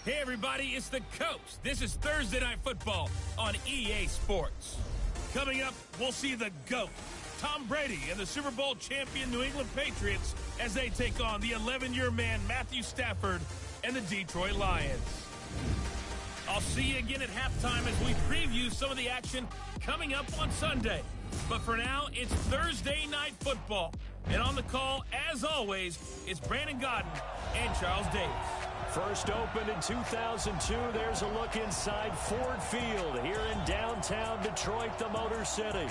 Hey everybody, it's the Coach. This is Thursday Night Football on EA Sports. Coming up, we'll see the GOAT, Tom Brady, and the Super Bowl champion New England Patriots as they take on the 11-year man Matthew Stafford and the Detroit Lions. I'll see you again at halftime as we preview some of the action coming up on Sunday. But for now, it's Thursday Night Football. And on the call, as always, it's Brandon Godden and Charles Davis. First opened in 2002, there's a look inside Ford Field here in downtown Detroit, the Motor City.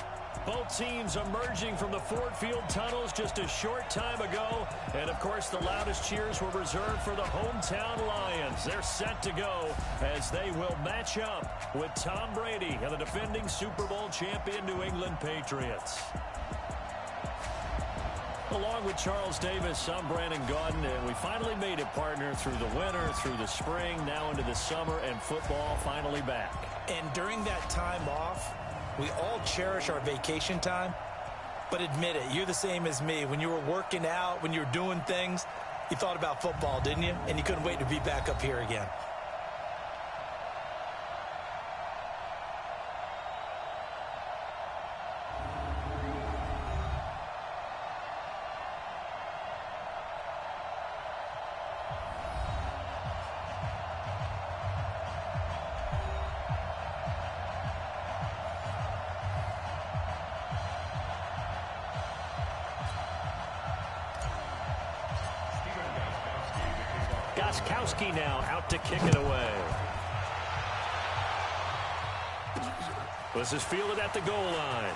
Both teams emerging from the Ford Field tunnels just a short time ago. And, of course, the loudest cheers were reserved for the hometown Lions. They're set to go as they will match up with Tom Brady and the defending Super Bowl champion New England Patriots. Along with Charles Davis, I'm Brandon Godden, and we finally made it, partner, through the winter, through the spring, now into the summer, and football finally back. And during that time off, we all cherish our vacation time. But admit it, you're the same as me. When you were working out, when you were doing things, you thought about football, didn't you? And you couldn't wait to be back up here again. Goskowski now out to kick it away. This is fielded at the goal line.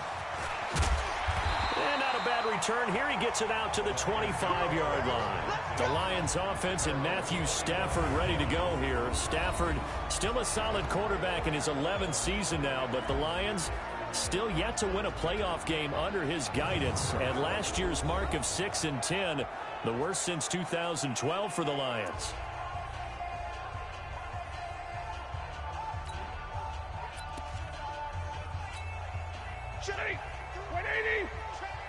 And not a bad return. Here he gets it out to the 25-yard line. The Lions offense and Matthew Stafford ready to go here. Stafford still a solid quarterback in his 11th season now, but the Lions still yet to win a playoff game under his guidance. And last year's mark of 6-10, the worst since 2012 for the Lions. Shake, 180,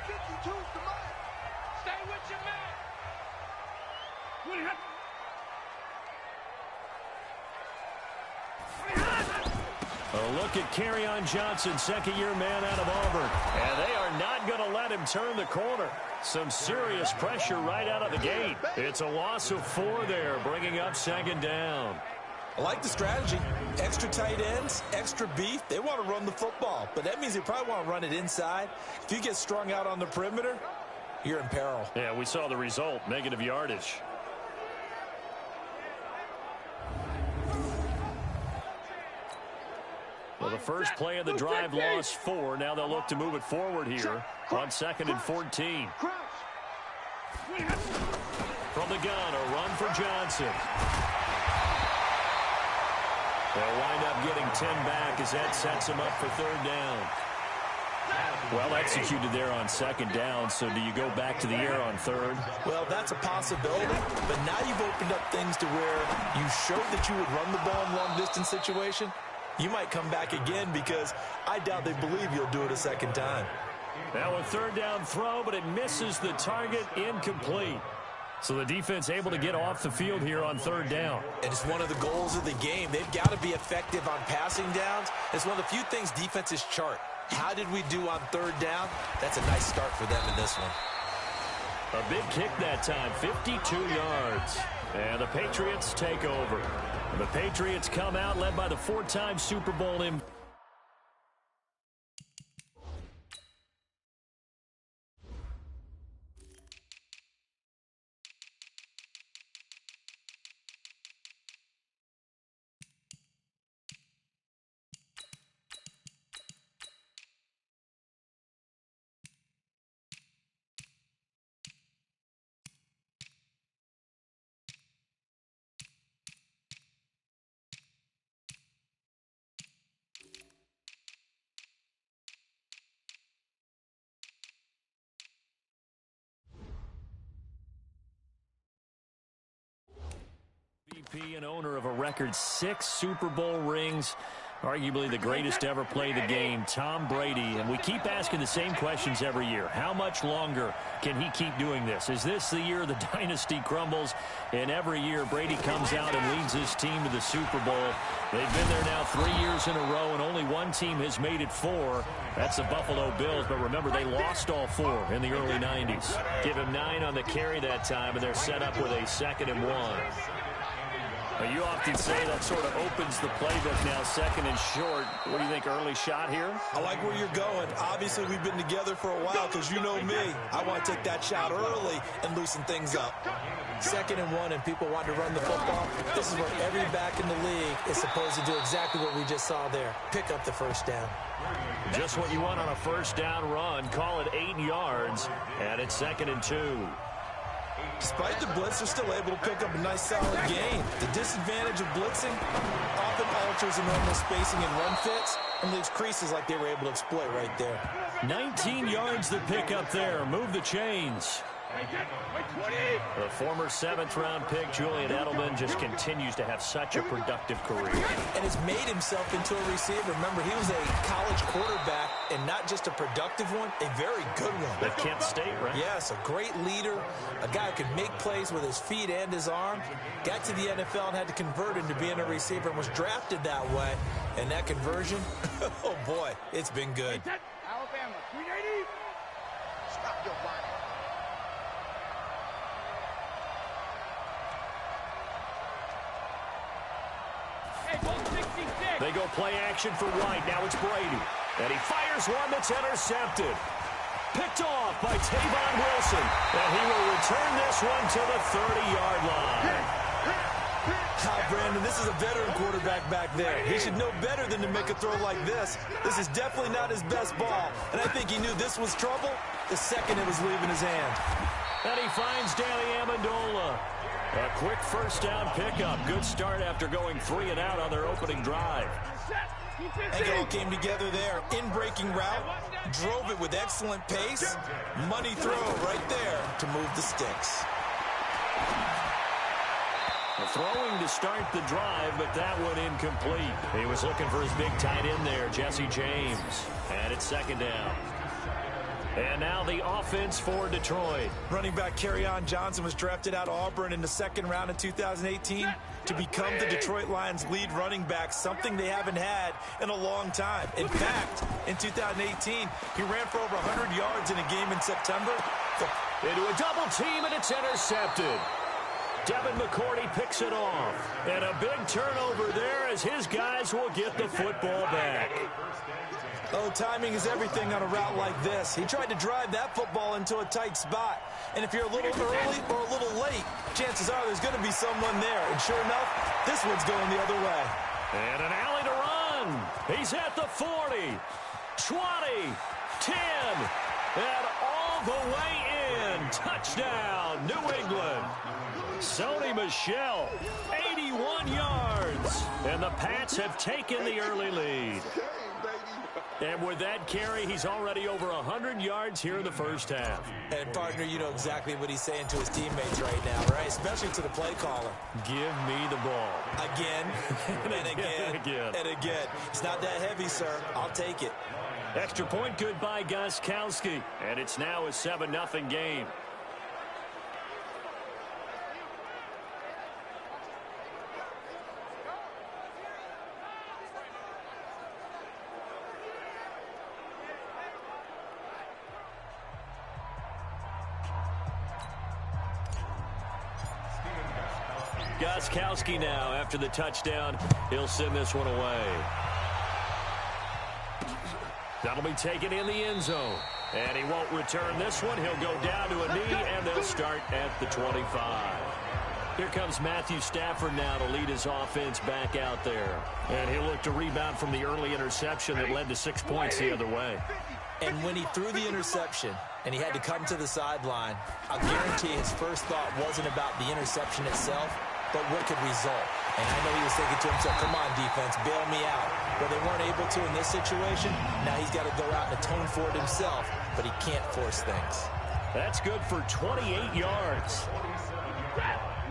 52, stay with your man. A look at Kerryon Johnson, second-year man out of Auburn. And they are not going to let him turn the corner. Some serious pressure right out of the gate. It's a loss of 4 there, bringing up second down. I like the strategy. Extra tight ends, extra beef. They want to run the football, but that means they probably want to run it inside. If you get strung out on the perimeter, you're in peril. Yeah, we saw the result, negative yardage. Well, the first play of the drive lost 4. Now they'll look to move it forward here on 2nd and 14. From the gun, a run for Johnson. They'll wind up getting 10 back as that sets them up for 3rd down. Well executed there on 2nd down, so do you go back to the air on 3rd? Well, that's a possibility, but now you've opened up things to where you showed that you would run the ball in long-distance situation. You might come back again because I doubt they believe you'll do it a 2nd time. Now a 3rd down throw, but it misses the target, incomplete. So the defense able to get off the field here on 3rd down. And it's one of the goals of the game. They've got to be effective on passing downs. It's one of the few things defenses chart. How did we do on 3rd down? That's a nice start for them in this one. A big kick that time, 52 yards. And the Patriots take over. The Patriots come out led by the 4-time Super Bowl MVP. And owner of a record 6 Super Bowl rings. Arguably the greatest to ever play the game, Tom Brady. And we keep asking the same questions every year. How much longer can he keep doing this? Is this the year the dynasty crumbles? And every year Brady comes out and leads his team to the Super Bowl. They've been there now 3 years in a row, and only one team has made it 4. That's the Buffalo Bills. But remember, they lost all 4 in the early 90s. Give him 9 on the carry that time, and they're set up with a 2nd and 1. Well, you often say that sort of opens the playbook now, 2nd and short. What do you think, early shot here? I like where you're going. Obviously, we've been together for a while because you know me. I want to take that shot early and loosen things up. 2nd and 1 and people want to run the football. This is where every back in the league is supposed to do exactly what we just saw there. Pick up the first down. Just what you want on a first down run. Call it 8 yards, and it's 2nd and 2. Despite the blitz, they're still able to pick up a nice solid gain. The disadvantage of blitzing often alters the normal spacing and run fits and leaves creases like they were able to exploit right there. 19 yards to pick up there. Move the chains. The former 7th-round pick, Julian Edelman, just continues to have such a productive career. And has made himself into a receiver. Remember, he was a college quarterback, and not just a productive one, a very good one. At Kent State, right? Yes, a great leader, a guy who could make plays with his feet and his arm. Got to the NFL and had to convert into being a receiver and was drafted that way. And that conversion, oh boy, it's been good. Alabama, 380. Stop your body. They go play action for White. Now it's Brady. And he fires one that's intercepted. Picked off by Tavon Wilson. And he will return this one to the 30-yard line. Brandon, this is a veteran quarterback back there. He should know better than to make a throw like this. This is definitely not his best ball. And I think he knew this was trouble the second it was leaving his hand. And he finds Danny Amendola. A quick first down pickup. Good start after going 3 and out on their opening drive. And it all came together there. In-breaking route. Drove it with excellent pace. Money throw right there to move the sticks. Throwing to start the drive, but that one incomplete. He was looking for his big tight end there, Jesse James. And it's 2nd down. And now the offense for Detroit. Running back Kerryon Johnson was drafted out of Auburn in the 2nd round of 2018 to become the Detroit Lions' lead running back, something they haven't had in a long time. In fact, in 2018, he ran for over 100 yards in a game in September. Into a double team, and it's intercepted. Devin McCourty picks it off. And a big turnover there as his guys will get the football back. Oh, timing is everything on a route like this. He tried to drive that football into a tight spot. And if you're a little early or a little late, chances are there's going to be someone there. And sure enough, this one's going the other way. And an alley to run. He's at the 40, 20, 10, and all the way in. Touchdown, New England. Sony Michel, 81 yards. And the Pats have taken the early lead. And with that carry, he's already over 100 yards here in the first half. And, partner, you know exactly what he's saying to his teammates right now, right? Especially to the play caller. Give me the ball. Again, and again, and again. It's not that heavy, sir. I'll take it. Extra point good by Gostkowski. And it's now a 7-0 game. Gostkowski now, after the touchdown, he'll send this one away. That'll be taken in the end zone. And he won't return this one. He'll go down to a knee, and they'll start at the 25. Here comes Matthew Stafford now to lead his offense back out there. And he'll look to rebound from the early interception that led to 6 points the other way. And when he threw the interception and he had to come to the sideline, I'll guarantee his first thought wasn't about the interception itself, but what could result. And I know he was thinking to himself, come on, defense, bail me out. Well, they weren't able to in this situation. Now he's got to go out and atone for it himself, but he can't force things. That's good for 28 yards.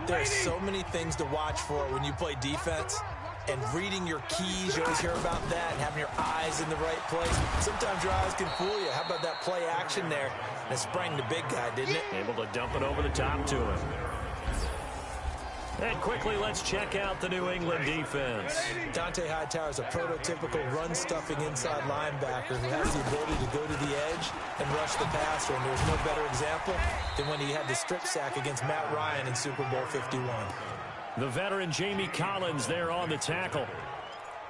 There's so many things to watch for when you play defense. and reading your keys. You always hear about that, and having your eyes in the right place. Sometimes your eyes can fool you. How about that play action there? And it sprang the big guy, didn't it? Able to dump it over the top to him. And quickly, let's check out the New England defense. Dante Hightower is a prototypical run-stuffing inside linebacker who has the ability to go to the edge and rush the passer. And there's no better example than when he had the strip sack against Matt Ryan in Super Bowl 51. The veteran Jamie Collins there on the tackle.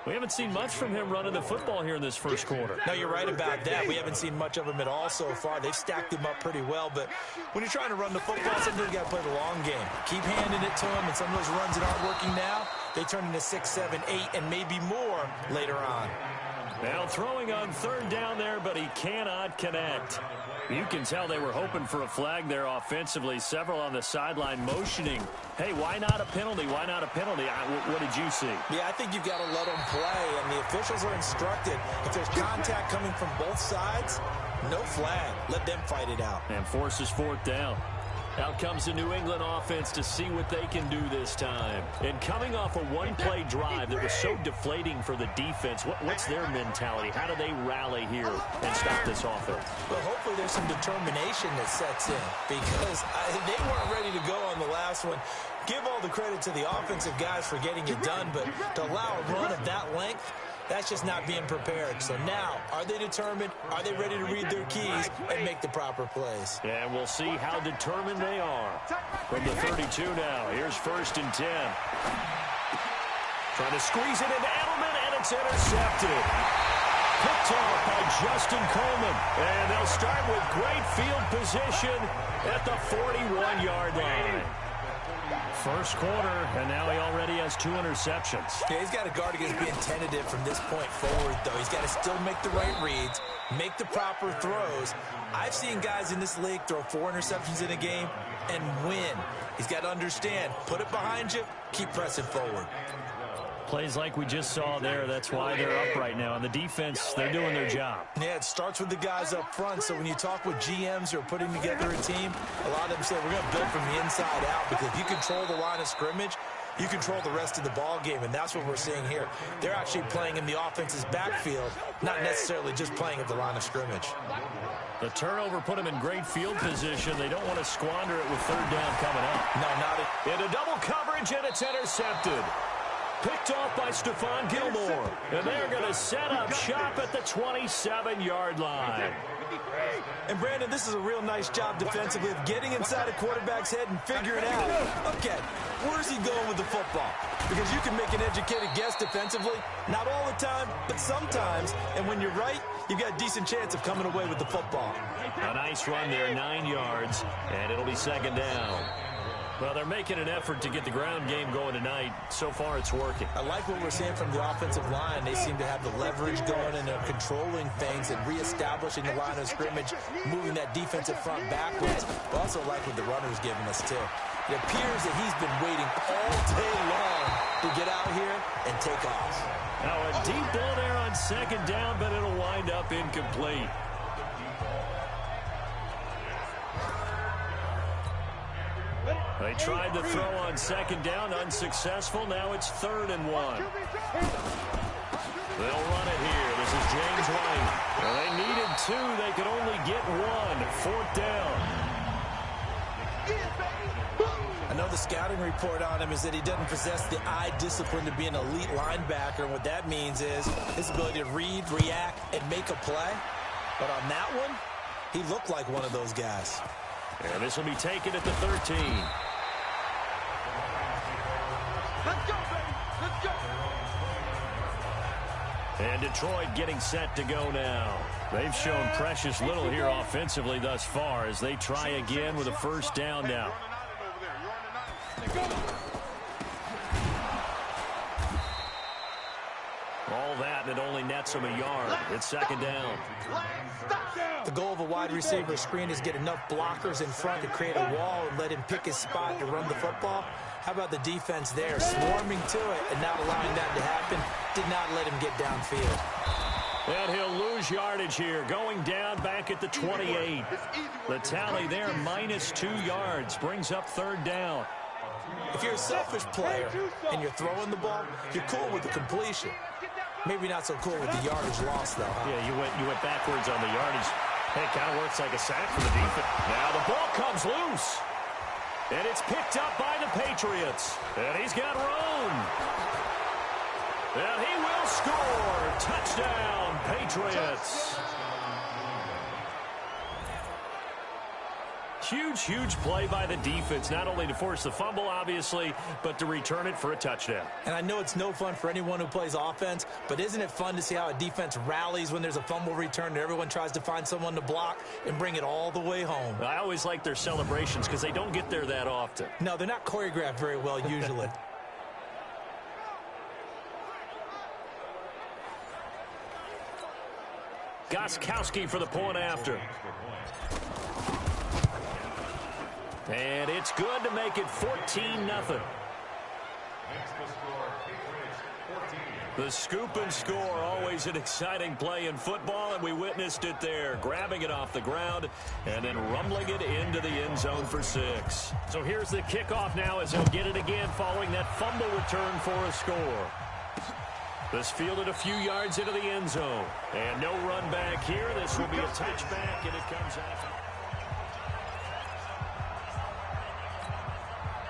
We haven't seen much from him running the football here in this first quarter. No, you're right about that. We haven't seen much of him at all so far. They've stacked him up pretty well, but when you're trying to run the football, sometimes you got to play the long game. Keep handing it to him, and some of those runs that aren't working now, they turn into 6, 7, 8, and maybe more later on. Now throwing on third down there, but he cannot connect. You can tell they were hoping for a flag there offensively. Several on the sideline motioning. Hey, why not a penalty? Why not a penalty? What did you see? Yeah, I think you've got to let them play, and the officials are instructed. If there's contact coming from both sides, no flag. Let them fight it out. And forces fourth down. Out comes the New England offense to see what they can do this time. And coming off a one-play drive that was so deflating for the defense, what's their mentality? How do they rally here and stop this offense? Well, hopefully there's some determination that sets in because they weren't ready to go on the last one. Give all the credit to the offensive guys for getting it done, but to allow a run of that length, that's just not being prepared. So now, are they determined? Are they ready to read their keys and make the proper plays? And we'll see how determined they are. From the 32 now, here's 1st and 10. Trying to squeeze it into Edelman, and it's intercepted. Picked off by Justin Coleman. And they'll start with great field position at the 41-yard line. First quarter, and now he already has 2 interceptions. Yeah, he's got to guard against being tentative from this point forward, though. He's got to still make the right reads, make the proper throws. I've seen guys in this league throw 4 interceptions in a game and win. He's got to understand, put it behind you, keep pressing forward. Plays like we just saw there, that's why they're up right now. And the defense, they're doing their job. Yeah, it starts with the guys up front. So when you talk with GMs who are putting together a team, a lot of them say we're going to build from the inside out because if you control the line of scrimmage, you control the rest of the ball game, and that's what we're seeing here. They're actually playing in the offense's backfield, not necessarily just playing at the line of scrimmage. The turnover put them in great field position. They don't want to squander it with third down coming up. No, not it. Into double coverage, and it's intercepted. Picked off by Stephon Gilmore. And they're going to set up shop at the 27-yard line. And, Brandon, this is a real nice job defensively of getting inside a quarterback's head and figuring out, okay, where's he going with the football? Because you can make an educated guess defensively, not all the time, but sometimes. And when you're right, you've got a decent chance of coming away with the football. A nice run there, 9 yards, and it'll be 2nd down. Well, they're making an effort to get the ground game going tonight. So far, it's working. I like what we're seeing from the offensive line. They seem to have the leverage going, and they're controlling things and reestablishing the line of scrimmage, moving that defensive front backwards. But also like what the runner's giving us, too. It appears that he's been waiting all day long to get out here and take off. Now, a deep ball there on 2nd down, but it'll wind up incomplete. They tried to throw on 2nd down, unsuccessful. Now it's 3rd and 1. They'll run it here. This is James White. Well, they needed 2. They could only get 1. 4th down. I know the scouting report on him is that he doesn't possess the eye discipline to be an elite linebacker. And what that means is his ability to read, react, and make a play. But on that one, he looked like one of those guys. And this will be taken at the 13. Let's go, baby. Let's go. And Detroit getting set to go now. They've shown precious little here offensively thus far as they try again with a 1st down now. All that, and it only nets them a yard. It's 2nd down. The goal of a wide receiver screen is get enough blockers in front to create a wall and let him pick his spot to run the football. How about the defense there, swarming to it and not allowing that to happen? Did not let him get downfield. And he'll lose yardage here, going down back at the 28. The tally there, -2 yards, brings up 3rd down. If you're a selfish player and you're throwing the ball, you're cool with the completion. Maybe not so cool with the yardage loss, though, huh? Yeah, you went backwards on the yardage. Hey, it kind of works like a sack for the defense. Now the ball comes loose. And it's picked up by the Patriots. And he's got room. And he will score. Touchdown, Patriots. Huge play by the defense, not only to force the fumble, obviously, but to return it for a touchdown. And I know it's no fun for anyone who plays offense, but isn't it fun to see how a defense rallies when there's a fumble return and everyone tries to find someone to block and bring it all the way home? I always like their celebrations because they don't get there that often. No, they're not choreographed very well usually. Gostkowski for the point after. And it's good to make it 14-0. The scoop and score, always an exciting play in football, and we witnessed it there, grabbing it off the ground and then rumbling it into the end zone for 6. So here's the kickoff now as they'll get it again following that fumble return for a score. This fielded a few yards into the end zone. And no run back here. This will be a touchback, and it comes out.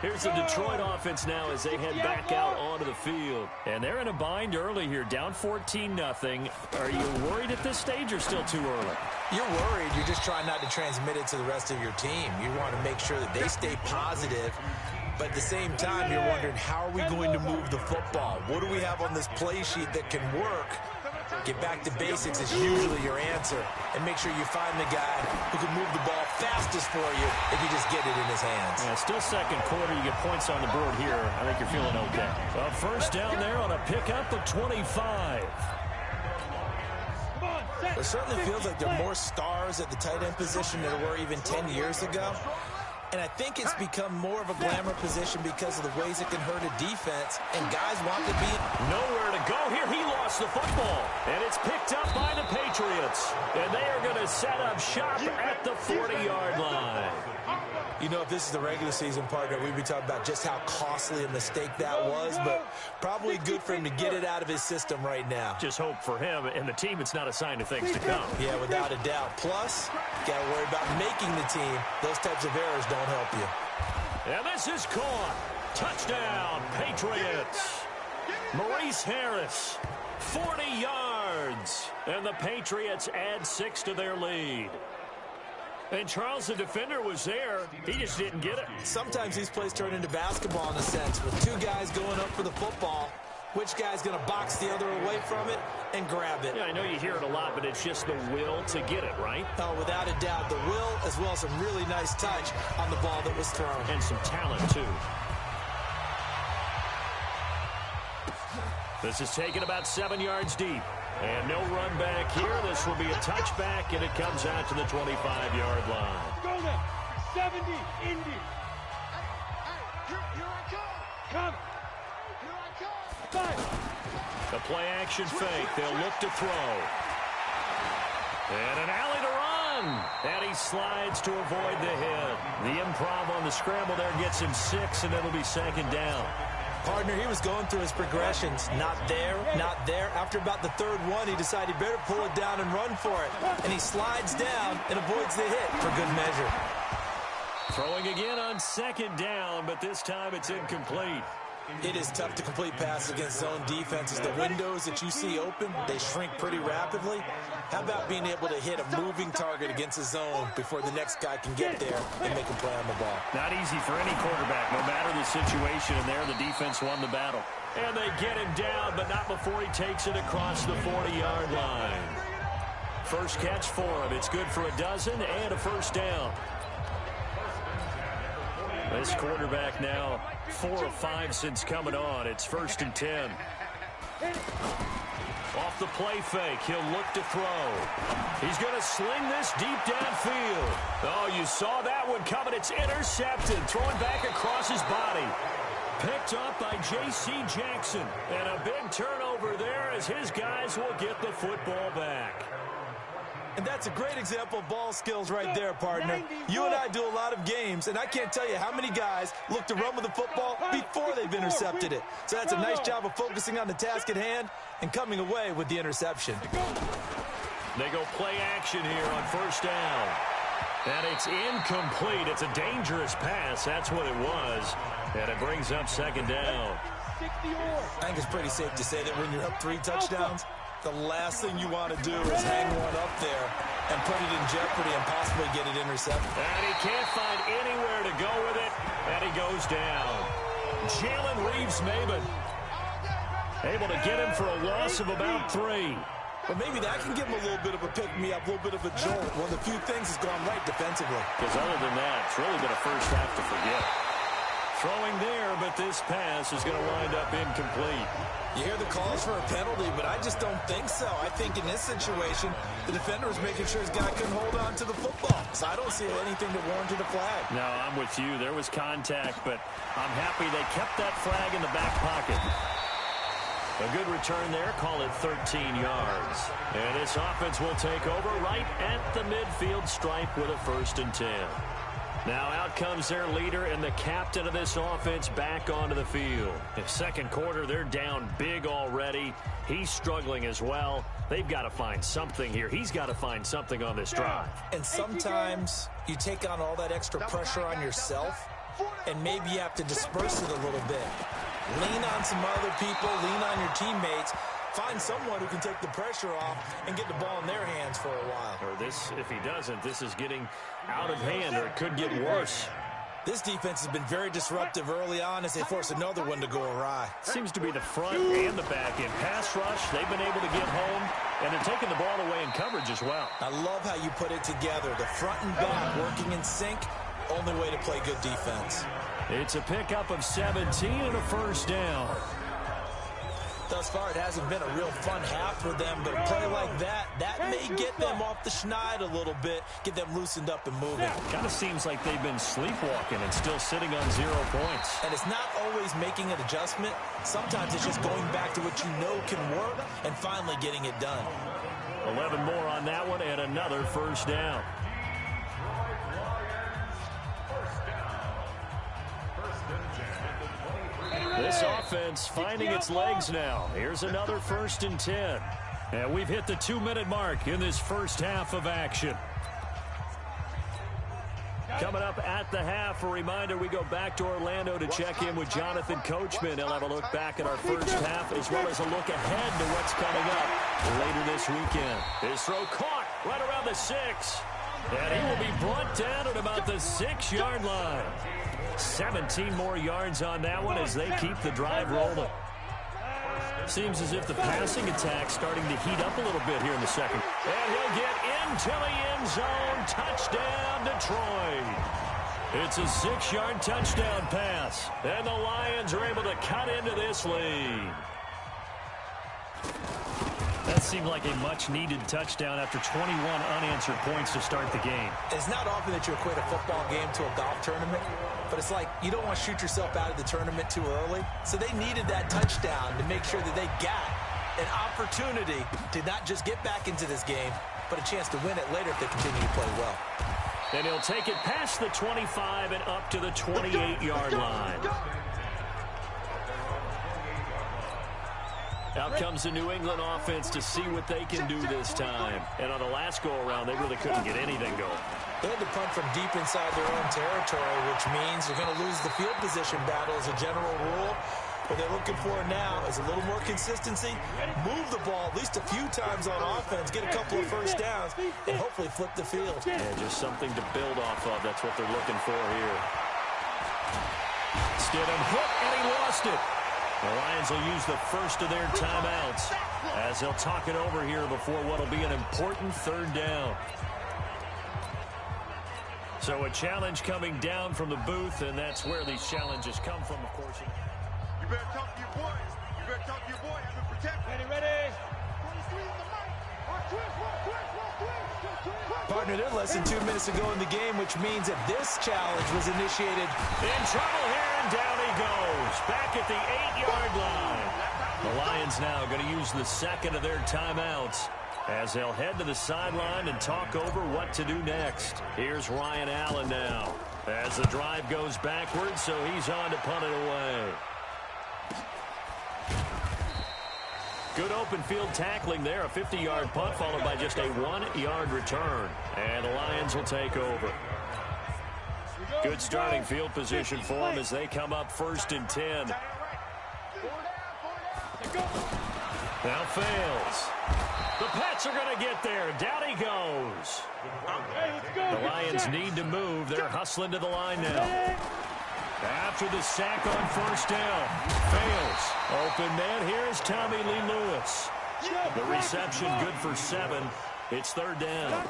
Here's the Detroit offense now as they head back out onto the field. And they're in a bind early here, down 14-0. Are you worried at this stage or still too early? You're worried. You're just trying not to transmit it to the rest of your team. You want to make sure that they stay positive. But at the same time, you're wondering, how are we going to move the football? What do we have on this play sheet that can work? Get back to basics is usually your answer. And make sure you find the guy who can move the ball fastest for you if you just get it in his hands. Yeah, still second quarter. You get points on the board here. I think you're feeling okay. Well, first down there on a pickup of 25. It certainly feels like there are more stars at the tight end position than there were even 10 years ago. And I think it's become more of a glamour position because of the ways it can hurt a defense, and guys want to be nowhere to go here. He lost the football, and it's picked up by the Patriots. And they are going to set up shop at the 40-yard line. You know, if this is the regular season, partner, we'd be talking about just how costly a mistake that was, but probably good for him to get it out of his system right now. Just hope for him and the team it's not a sign of things to come. Yeah, without a doubt. Plus, got to worry about making the team. Those types of errors don't help you. And this is caught. Touchdown, Patriots. Maurice Harris, 40 yards. And the Patriots add 6 to their lead. And Charles, the defender, was there. He just didn't get it. Sometimes these plays turn into basketball in a sense, with two guys going up for the football. Which guy's going to box the other away from it and grab it? Yeah, I know you hear it a lot, but it's just the will to get it, right? Oh, without a doubt. The will, as well as some really nice touch on the ball that was thrown. And some talent, too. This is taken about 7 yards deep. And no run back here. This will be a touchback, and it comes out to the 25-yard line. Go there. 70, Indy. Here I come. Come. Here I come. Five. The play-action fake. They'll look to throw. And an alley to run. And he slides to avoid the hit. The improv on the scramble there gets him 6, and it'll be second down. Partner, he was going through his progressions. Not there, not there. After about the third one, he decided he better pull it down and run for it. And he slides down and avoids the hit for good measure. Throwing again on second down, but this time it's incomplete. It is tough to complete passes against zone defenses. The windows that you see open, they shrink pretty rapidly. How about being able to hit a moving target against a zone before the next guy can get there and make a play on the ball? Not easy for any quarterback, no matter the situation, and there the defense won the battle. And they get him down, but not before he takes it across the 40-yard line. First catch for him. It's good for a dozen and a first down. This quarterback now 4 of 5 since coming on. It's 1st and 10. Off the play fake, he'll look to throw. He's going to sling this deep downfield. Oh, you saw that one coming. It's intercepted, throwing back across his body. Picked up by J.C. Jackson. And a big turnover there as his guys will get the football back. And that's a great example of ball skills right there, partner. You and I do a lot of games, and I can't tell you how many guys look to run with the football before they've intercepted it. So that's a nice job of focusing on the task at hand and coming away with the interception. They go play action here on first down. And it's incomplete. It's a dangerous pass. That's what it was. And it brings up second down. I think it's pretty safe to say that when you're up 3 touchdowns, the last thing you want to do is hang one up there and put it in jeopardy and possibly get it intercepted. And he can't find anywhere to go with it, and he goes down. Jalen Reeves-Maybin able to get him for a loss of about 3. But maybe that can give him a little bit of a pick-me-up, a little bit of a jolt. One of the few things has gone right defensively. Because other than that, it's really been a first half to forget. Throwing there, but this pass is going to wind up incomplete. You hear the calls for a penalty, but I just don't think so. I think in this situation, the defender was making sure his guy couldn't hold on to the football. So I don't see anything that warranted a flag. No, I'm with you. There was contact, but I'm happy they kept that flag in the back pocket. A good return there. Call it 13 yards. And this offense will take over right at the midfield stripe with a 1st and 10. Now out comes their leader and the captain of this offense back onto the field. In second quarter, they're down big already. He's struggling as well. They've got to find something here. He's got to find something on this drive. And sometimes you take on all that extra pressure on yourself, and maybe you have to disperse it a little bit. Lean on some other people, lean on your teammates. Find someone who can take the pressure off and get the ball in their hands for a while. Or this, if he doesn't, this is getting out of hand, or it could get worse. This defense has been very disruptive early on as they force another one to go awry. Seems to be the front and the back end. Pass rush, they've been able to get home, and they're taking the ball away in coverage as well. I love how you put it together. The front and back working in sync, only way to play good defense. It's a pickup of 17 and a 1st down. Thus far, it hasn't been a real fun half for them, but a play like that may get them off the schneid a little bit, get them loosened up and moving. Kind of seems like they've been sleepwalking and still sitting on 0 points. And it's not always making an adjustment. Sometimes it's just going back to what you know can work and finally getting it done. 11 more on that one and another 1st down. This offense finding its legs now. Here's another 1st and 10. And we've hit the 2-minute mark in this first half of action. Coming up at the half, a reminder, we go back to Orlando to check in with Jonathan Coachman. He'll have a look back at our first half as well as a look ahead to what's coming up later this weekend. His throw caught right around the 6. And he will be brought down at about the 6-yard line. 17 more yards on that one as they keep the drive rolling. Seems as if the passing attack's starting to heat up a little bit here in the second. And he'll get into the end zone. Touchdown, Detroit. It's a 6-yard touchdown pass. And the Lions are able to cut into this lead. That seemed like a much-needed touchdown after 21 unanswered points to start the game. It's not often that you equate a football game to a golf tournament, but it's like you don't want to shoot yourself out of the tournament too early. So they needed that touchdown to make sure that they got an opportunity to not just get back into this game, but a chance to win it later if they continue to play well. And he'll take it past the 25 and up to the 28-yard line. Out comes the New England offense to see what they can do this time. And on the last go-around, they really couldn't get anything going. They had to punt from deep inside their own territory, which means you're going to lose the field position battle as a general rule. What they're looking for now is a little more consistency, move the ball at least a few times on offense, get a couple of first downs, and hopefully flip the field. Yeah, just something to build off of. That's what they're looking for here. Stidham hit, and he lost it. The Lions will use the first of their timeouts as they'll talk it over here before what will be an important 3rd down. So a challenge coming down from the booth, and that's where these challenges come from, of course. You better talk to your boys. You better talk to your boy. Have him protect. Ready. 23 in the mic. Partner, they're less than 2 minutes ago in the game, which means that this challenge was initiated. In trouble here, and down he goes. Back at the 8-yard line. The Lions now going to use the second of their timeouts as they'll head to the sideline and talk over what to do next. Here's Ryan Allen now as the drive goes backwards, so he's on to punt it away. Good open field tackling there. A 50-yard punt followed by just a 1-yard return. And the Lions will take over. Good starting field position for them as they come up 1st and 10. Now fails. The Pats are going to get there. Down he goes. The Lions need to move. They're hustling to the line now. After the sack on 1st down. Fails. Open man. Here's Tommy Lee Lewis. The reception good for 7. It's 3rd down.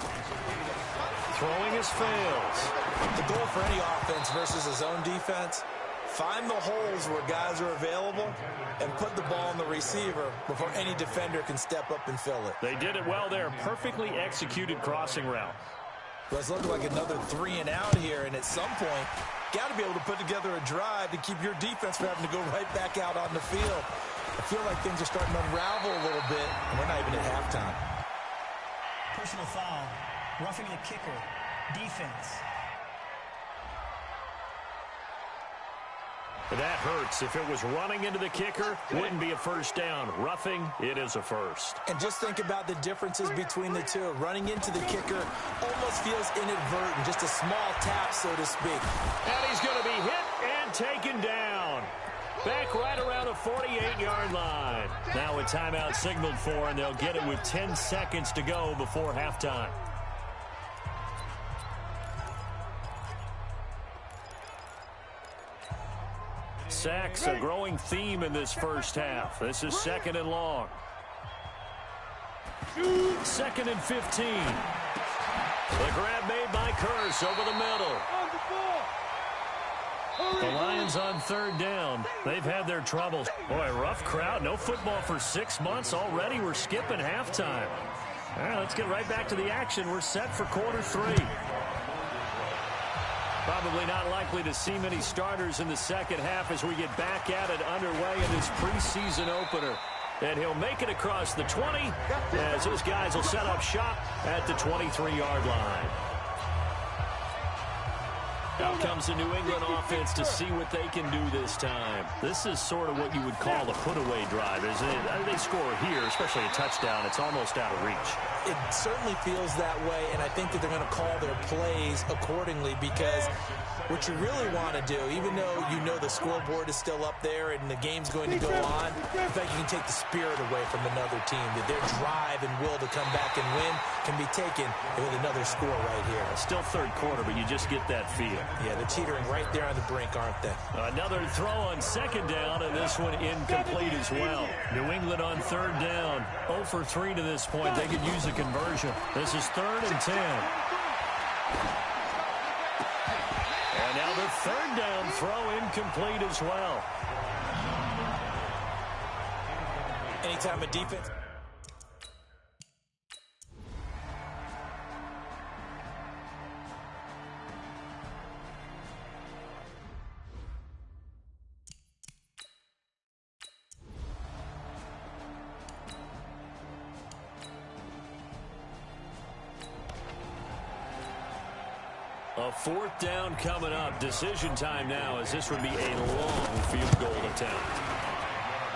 Throwing his fails. The goal for any offense versus a zone defense, find the holes where guys are available and put the ball on the receiver before any defender can step up and fill it. They did it well there. Perfectly executed crossing route. Well, it's looking like another 3 and out here, and at some point, got to be able to put together a drive to keep your defense from having to go right back out on the field. I feel like things are starting to unravel a little bit, and we're not even at halftime. Personal foul, roughing the kicker, defense. That hurts. If it was running into the kicker, wouldn't be a 1st down. Roughing, it is a 1st. And just think about the differences between the two. Running into the kicker almost feels inadvertent, just a small tap, so to speak. And he's going to be hit and taken down. Back right around the 48-yard line. Now a timeout signaled for, and they'll get it with 10 seconds to go before halftime. Sacks, a growing theme in this first half. This is 2nd and long. 2nd and 15. The grab made by Curse over the middle. The Lions on 3rd down. They've had their troubles. Boy, rough crowd. No football for 6 months already. We're skipping halftime. All right, let's get right back to the action. We're set for quarter 3. Probably not likely to see many starters in the second half as we get back at it underway in this preseason opener. And he'll make it across the 20 as his guys will set up shop at the 23-yard line. Out comes the New England offense to see what they can do this time. This is sort of what you would call the put-away drive, isn't it? They score here, especially a touchdown. It's almost out of reach. It certainly feels that way, and I think that they're going to call their plays accordingly because what you really want to do, even though you know the scoreboard is still up there and the game's going to go on, in fact, you can take the spirit away from another team, that their drive and will to come back and win can be taken with another score right here. Still 3rd quarter, but you just get that feel. Yeah, they're teetering right there on the brink, aren't they? Another throw on 2nd down, and this one incomplete as well. New England on 3rd down. 0 for 3 to this point. They could use a conversion. This is 3rd and 10. And now the 3rd down throw incomplete as well. Anytime a defense... A 4th down coming up. Decision time now as this would be a long field goal attempt.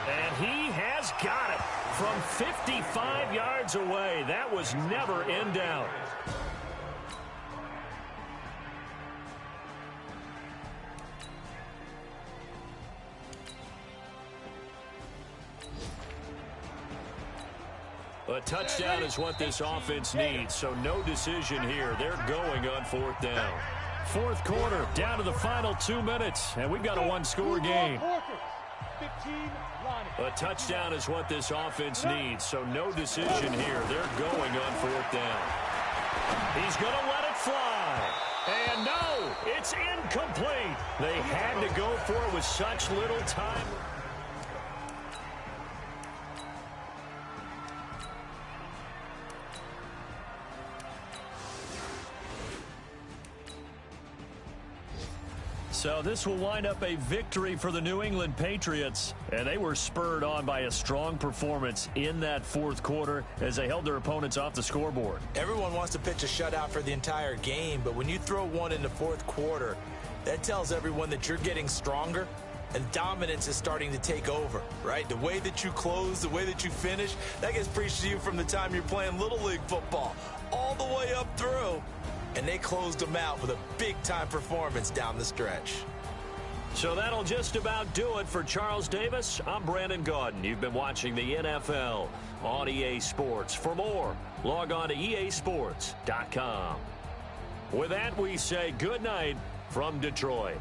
And he has got it from 55 yards away. That was never in doubt. A touchdown is what this offense needs, so no decision here. They're going on 4th down. 4th quarter, down to the final 2 minutes, and we've got a 1-score game. A touchdown is what this offense needs, so no decision here. They're going on 4th down. He's going to let it fly. And no, it's incomplete. They had to go for it with such little time. So this will wind up a victory for the New England Patriots. And they were spurred on by a strong performance in that fourth quarter as they held their opponents off the scoreboard. Everyone wants to pitch a shutout for the entire game, but when you throw one in the fourth quarter, that tells everyone that you're getting stronger and dominance is starting to take over, right? The way that you close, the way that you finish, that gets preached to you from the time you're playing Little League football all the way up through. And they closed them out with a big-time performance down the stretch. So that'll just about do it for Charles Davis. I'm Brandon Gaudin. You've been watching the NFL on EA Sports. For more, log on to easports.com. With that, we say good night from Detroit.